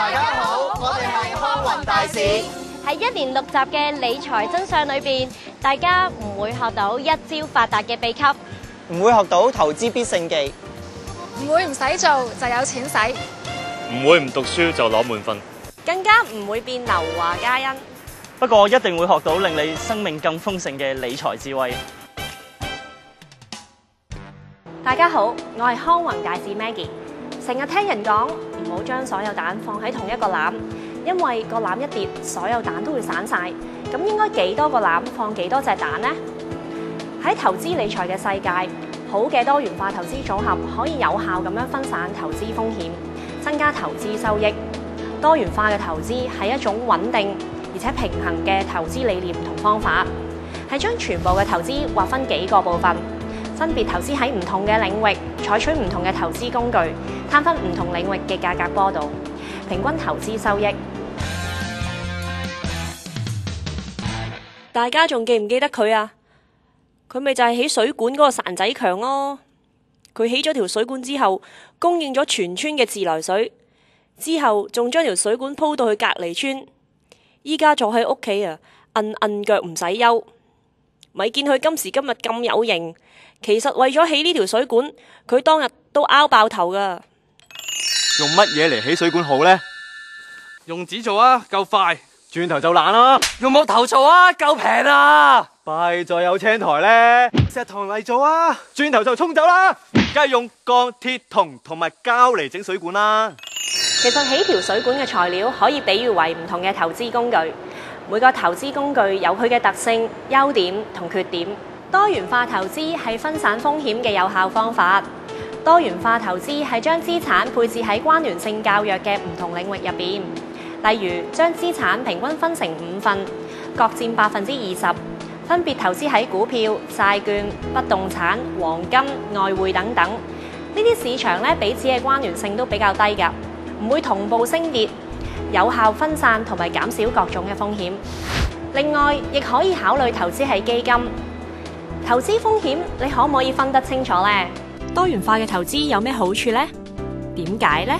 大家好，我哋係康宏大使。喺一連6集嘅理財真相裏邊，大家唔會學到一朝發達嘅秘笈，唔會學到投資必勝技，唔會唔使做就有錢使，唔會唔讀書就攞滿分，更加唔會變劉華嘉欣。不過一定會學到令你生命更豐盛嘅理財智慧。大家好，我係康宏大使 Maggie。成日聽人講唔好將所有蛋放喺同一個籃，因為個籃一跌，所有蛋都會散晒。咁應該幾多個籃放幾多隻蛋呢？喺投資理財嘅世界，好嘅多元化投資組合可以有效咁樣分散投資風險，增加投資收益。多元化嘅投資係一種穩定而且平衡嘅投資理念同方法，係將全部嘅投資劃分幾個部分，分別投資喺唔同嘅領域，採取唔同嘅投資工具，攤分唔同領域嘅價格波動，平均投資收益。大家仲記唔記得佢啊？佢咪就係起水管嗰個孱仔強咯。佢起咗條水管之後，供應咗全村嘅自來水，之後仲將條水管鋪到去隔離村。依家坐喺屋企啊，摁腳唔使憂。咪見佢今時今日咁有型，其實為咗起呢條水管，佢當日都拗爆頭噶。用乜嘢嚟起水管好呢？用紙做啊，夠快。轉頭就爛啦。用木頭做啊，夠平啊。弊在有青苔呢。石糖嚟做啊，轉頭就沖走啦。梗係用鋼、鐵、銅同埋膠嚟整水管啦。其實起條水管嘅材料可以比喻為唔同嘅投資工具，每個投資工具有佢嘅特性、優點同缺點。多元化投資係分散風險嘅有效方法。多元化投資係將資產配置喺關聯性較弱嘅唔同領域入邊，例如將資產平均分成5份，各佔20%，分別投資喺股票、債券、不動產、黃金、外匯等等。呢啲市場咧彼此嘅關聯性都比較低㗎，唔會同步升跌，有效分散同埋減少各種嘅風險。另外，亦可以考慮投資喺基金。投資風險你可唔可以分得清楚呢？多元化嘅投資有咩好處呢？點解呢？